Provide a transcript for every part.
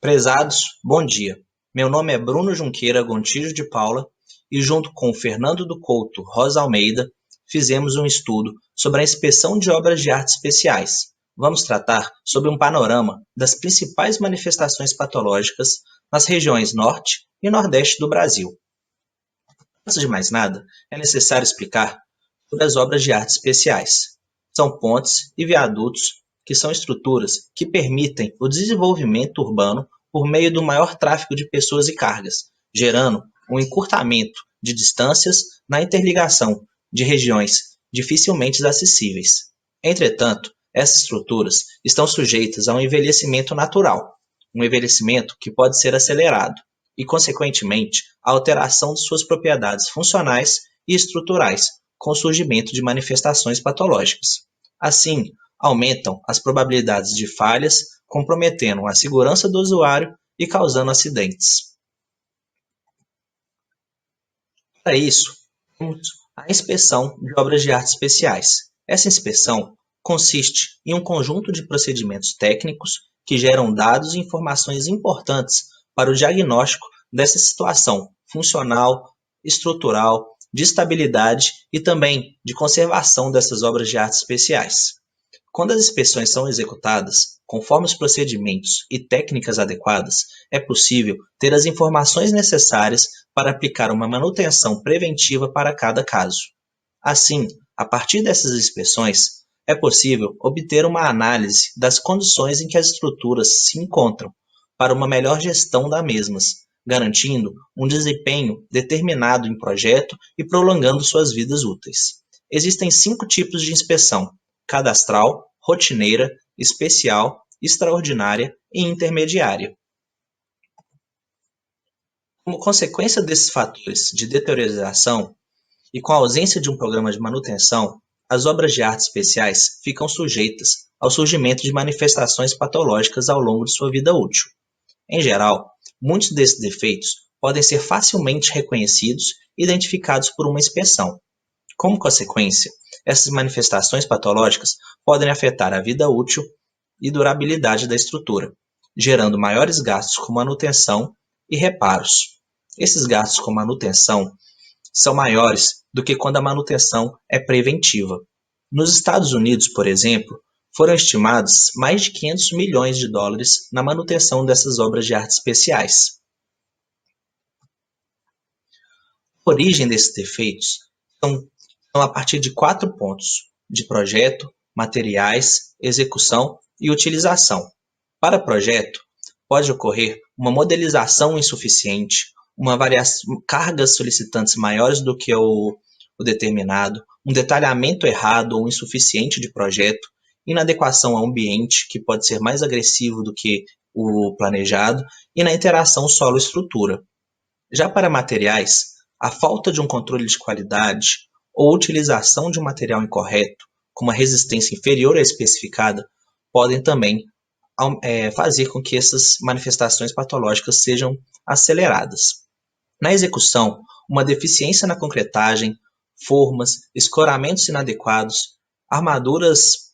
Prezados, bom dia. Meu nome é Bruno Junqueira Gontijo de Paula e, junto com Fernando do Couto Rosa Almeida, fizemos um estudo sobre a inspeção de obras de arte especiais. Vamos tratar sobre um panorama das principais manifestações patológicas nas regiões Norte e Nordeste do Brasil. Antes de mais nada, é necessário explicar sobre as obras de arte especiais. São pontes e viadutos que são estruturas que permitem o desenvolvimento urbano por meio do maior tráfego de pessoas e cargas, gerando um encurtamento de distâncias na interligação de regiões dificilmente acessíveis. Entretanto, essas estruturas estão sujeitas a um envelhecimento natural, um envelhecimento que pode ser acelerado e, consequentemente, a alteração de suas propriedades funcionais e estruturais, com o surgimento de manifestações patológicas. Assim, aumentam as probabilidades de falhas, comprometendo a segurança do usuário e causando acidentes. Para isso, temos a inspeção de obras de arte especiais. Essa inspeção consiste em um conjunto de procedimentos técnicos que geram dados e informações importantes para o diagnóstico dessa situação funcional, estrutural, de estabilidade e também de conservação dessas obras de arte especiais. Quando as inspeções são executadas, conforme os procedimentos e técnicas adequadas, é possível ter as informações necessárias para aplicar uma manutenção preventiva para cada caso. Assim, a partir dessas inspeções, é possível obter uma análise das condições em que as estruturas se encontram para uma melhor gestão das mesmas, garantindo um desempenho determinado em projeto e prolongando suas vidas úteis. Existem 5 tipos de inspeção: cadastral, rotineira, especial, extraordinária e intermediária. Como consequência desses fatores de deterioração e com a ausência de um programa de manutenção, as obras de arte especiais ficam sujeitas ao surgimento de manifestações patológicas ao longo de sua vida útil. Em geral, muitos desses defeitos podem ser facilmente reconhecidos e identificados por uma inspeção. Como consequência, essas manifestações patológicas podem afetar a vida útil e durabilidade da estrutura, gerando maiores gastos com manutenção e reparos. Esses gastos com manutenção são maiores do que quando a manutenção é preventiva. Nos Estados Unidos, por exemplo, foram estimados mais de 500 milhões de dólares na manutenção dessas obras de arte especiais. A origem desses defeitos são a partir de 4 pontos: de projeto, materiais, execução e utilização. Para projeto, pode ocorrer uma modelização insuficiente, uma cargas solicitantes maiores do que o determinado, um detalhamento errado ou insuficiente de projeto, inadequação ao ambiente, que pode ser mais agressivo do que o planejado, e na interação solo-estrutura. Já para materiais, a falta de um controle de qualidade ou utilização de um material incorreto, com uma resistência inferior à especificada, podem também fazer com que essas manifestações patológicas sejam aceleradas. Na execução, uma deficiência na concretagem, formas, escoramentos inadequados, armaduras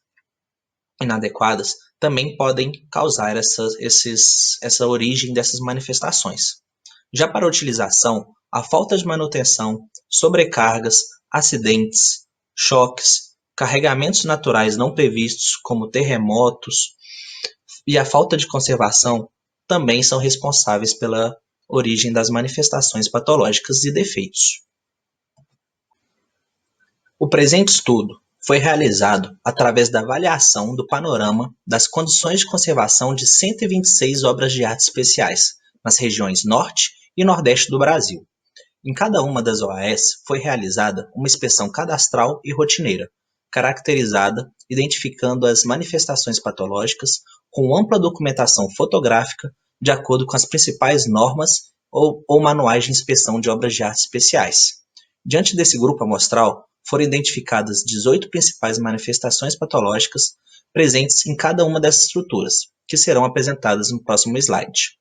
inadequadas também podem causar essa origem dessas manifestações. Já para a utilização, a falta de manutenção, sobrecargas, acidentes, choques, carregamentos naturais não previstos, como terremotos, e a falta de conservação também são responsáveis pela origem das manifestações patológicas e defeitos. O presente estudo foi realizado através da avaliação do panorama das condições de conservação de 126 obras de arte especiais nas regiões Norte e Nordeste do Brasil. Em cada uma das OAS foi realizada uma inspeção cadastral e rotineira, caracterizada, identificando as manifestações patológicas com ampla documentação fotográfica de acordo com as principais normas ou manuais de inspeção de obras de arte especiais. Diante desse grupo amostral, foram identificadas 18 principais manifestações patológicas presentes em cada uma dessas estruturas, que serão apresentadas no próximo slide.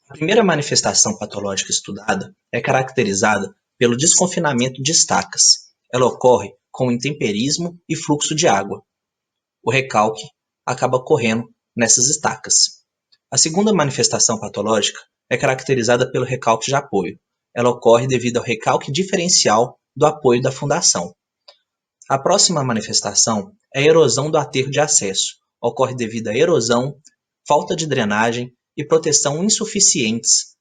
A primeira manifestação patológica estudada é caracterizada pelo desconfinamento de estacas. Ela ocorre com intemperismo e fluxo de água. O recalque acaba ocorrendo nessas estacas. A segunda manifestação patológica é caracterizada pelo recalque de apoio. Ela ocorre devido ao recalque diferencial do apoio da fundação. A próxima manifestação é a erosão do aterro de acesso. Ocorre devido à erosão, falta de drenagem e proteção insuficientes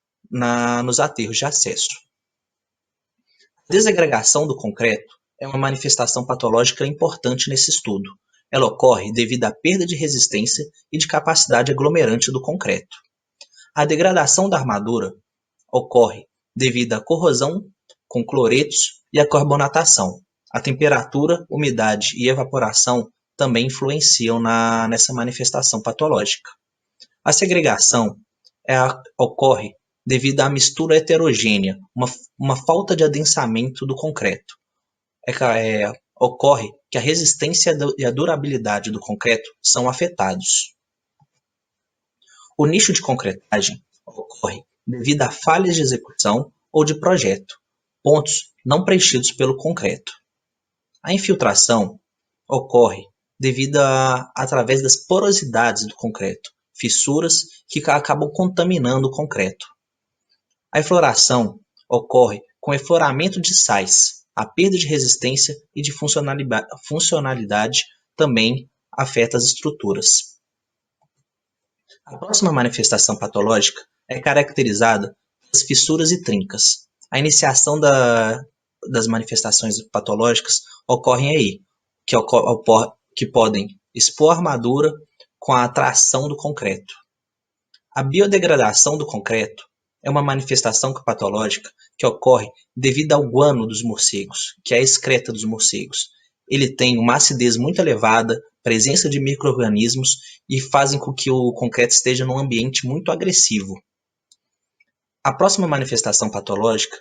nos aterros de acesso. A desagregação do concreto é uma manifestação patológica importante nesse estudo. Ela ocorre devido à perda de resistência e de capacidade aglomerante do concreto. A degradação da armadura ocorre devido à corrosão com cloretos e à carbonatação. A temperatura, umidade e evaporação também influenciam nessa manifestação patológica. A segregação ocorre devido à mistura heterogênea, uma falta de adensamento do concreto. Ocorre que a resistência e a durabilidade do concreto são afetados. O nicho de concretagem ocorre devido a falhas de execução ou de projeto, pontos não preenchidos pelo concreto. A infiltração ocorre através das porosidades do concreto, fissuras que acabam contaminando o concreto. A efloração ocorre com efloramento de sais. A perda de resistência e de funcionalidade também afeta as estruturas. A próxima manifestação patológica é caracterizada pelas fissuras e trincas. A iniciação das manifestações patológicas ocorrem aí, que podem expor a armadura com a atração do concreto. A biodegradação do concreto é uma manifestação patológica que ocorre devido ao guano dos morcegos, que é a excreta dos morcegos. Ele tem uma acidez muito elevada, presença de micro-organismos e fazem com que o concreto esteja num ambiente muito agressivo. A próxima manifestação patológica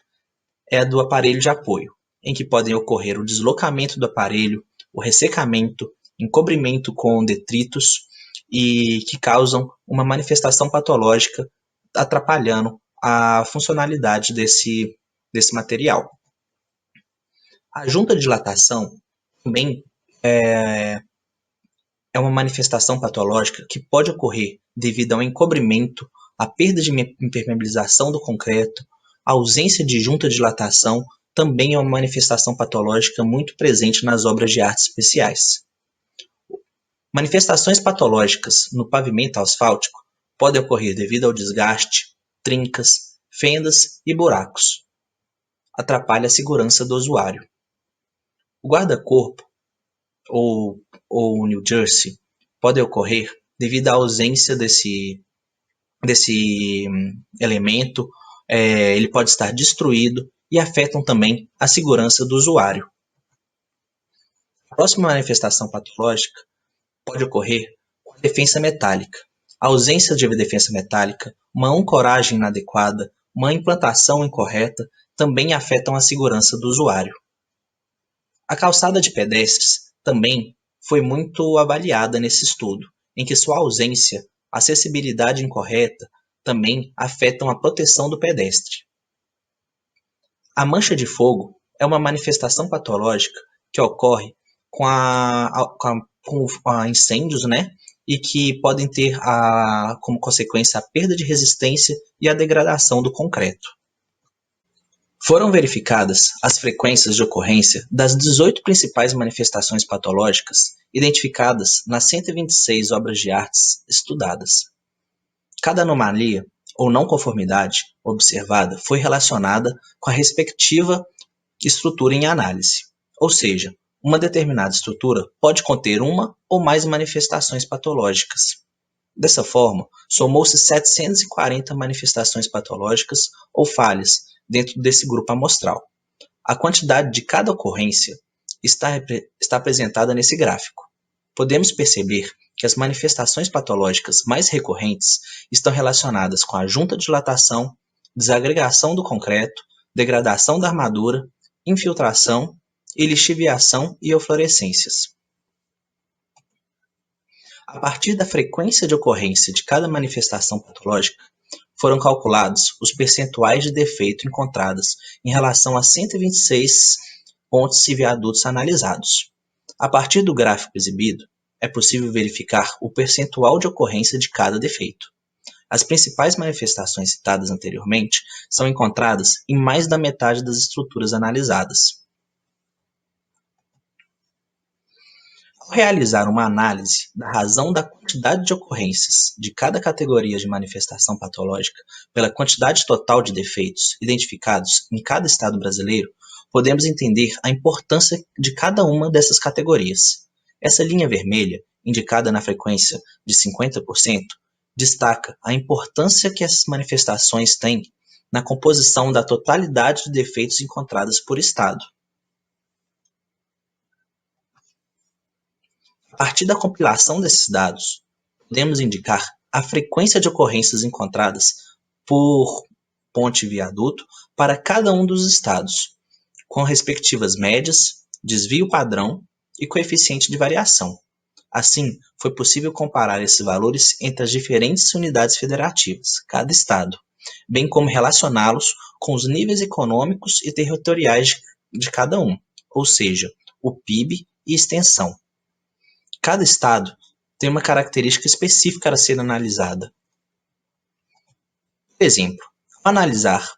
é a do aparelho de apoio, em que podem ocorrer o deslocamento do aparelho, o ressecamento, encobrimento com detritos e que causam uma manifestação patológica atrapalhando a funcionalidade desse material. A junta de dilatação também é uma manifestação patológica que pode ocorrer devido ao encobrimento, à perda de impermeabilização do concreto, a ausência de junta de dilatação também é uma manifestação patológica muito presente nas obras de artes especiais. Manifestações patológicas no pavimento asfáltico podem ocorrer devido ao desgaste, trincas, fendas e buracos. Atrapalha a segurança do usuário. O guarda-corpo ou New Jersey pode ocorrer devido à ausência desse elemento, ele pode estar destruído e afetam também a segurança do usuário. A próxima manifestação patológica pode ocorrer com a defensa metálica. A ausência de defensa metálica, uma ancoragem inadequada, uma implantação incorreta também afetam a segurança do usuário. A calçada de pedestres também foi muito avaliada nesse estudo, em que sua ausência, acessibilidade incorreta também afetam a proteção do pedestre. A mancha de fogo é uma manifestação patológica que ocorre com incêndios, e que podem ter como consequência a perda de resistência e a degradação do concreto. Foram verificadas as frequências de ocorrência das 18 principais manifestações patológicas identificadas nas 126 obras de artes estudadas. Cada anomalia ou não conformidade observada foi relacionada com a respectiva estrutura em análise, ou seja, uma determinada estrutura pode conter uma ou mais manifestações patológicas. Dessa forma, somou-se 740 manifestações patológicas ou falhas dentro desse grupo amostral. A quantidade de cada ocorrência está apresentada nesse gráfico. Podemos perceber que as manifestações patológicas mais recorrentes estão relacionadas com a junta de dilatação, desagregação do concreto, degradação da armadura, infiltração e lixiviação e eflorescências. A partir da frequência de ocorrência de cada manifestação patológica, foram calculados os percentuais de defeito encontrados em relação a 126 pontes e viadutos analisados. A partir do gráfico exibido, é possível verificar o percentual de ocorrência de cada defeito. As principais manifestações citadas anteriormente são encontradas em mais da metade das estruturas analisadas. Ao realizar uma análise da razão da quantidade de ocorrências de cada categoria de manifestação patológica pela quantidade total de defeitos identificados em cada estado brasileiro, podemos entender a importância de cada uma dessas categorias. Essa linha vermelha, indicada na frequência de 50%, destaca a importância que essas manifestações têm na composição da totalidade de defeitos encontrados por estado. A partir da compilação desses dados, podemos indicar a frequência de ocorrências encontradas por ponte e viaduto para cada um dos estados, com respectivas médias, desvio padrão e coeficiente de variação. Assim, foi possível comparar esses valores entre as diferentes unidades federativas, cada estado, bem como relacioná-los com os níveis econômicos e territoriais de cada um, ou seja, o PIB e extensão. Cada estado tem uma característica específica a ser analisada. Por exemplo, ao analisar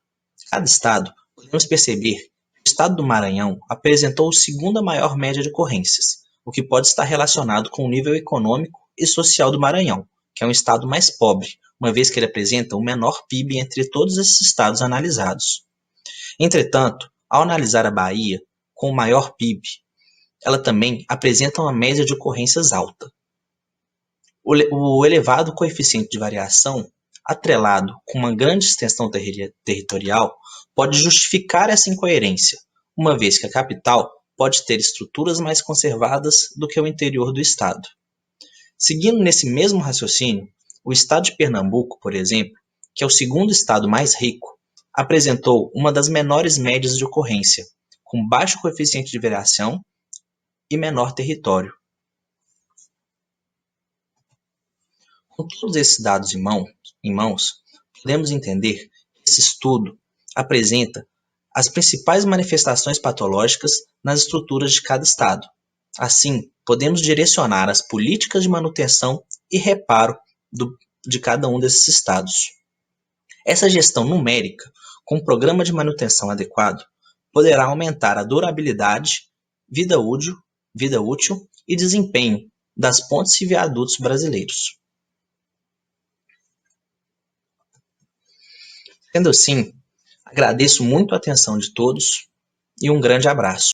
cada estado, podemos perceber que o estado do Maranhão apresentou a segunda maior média de ocorrências, o que pode estar relacionado com o nível econômico e social do Maranhão, que é um estado mais pobre, uma vez que ele apresenta o menor PIB entre todos esses estados analisados. Entretanto, ao analisar a Bahia, com o maior PIB, ela também apresenta uma média de ocorrências alta. O elevado coeficiente de variação, atrelado com uma grande extensão territorial, pode justificar essa incoerência, uma vez que a capital pode ter estruturas mais conservadas do que o interior do estado. Seguindo nesse mesmo raciocínio, o estado de Pernambuco, por exemplo, que é o segundo estado mais rico, apresentou uma das menores médias de ocorrência, com baixo coeficiente de variação e menor território. Com todos esses dados em mãos, podemos entender que esse estudo apresenta as principais manifestações patológicas nas estruturas de cada estado. Assim, podemos direcionar as políticas de manutenção e reparo de cada um desses estados. Essa gestão numérica, com um programa de manutenção adequado, poderá aumentar a durabilidade, vida útil e desempenho das pontes e viadutos brasileiros. Sendo assim, agradeço muito a atenção de todos e um grande abraço.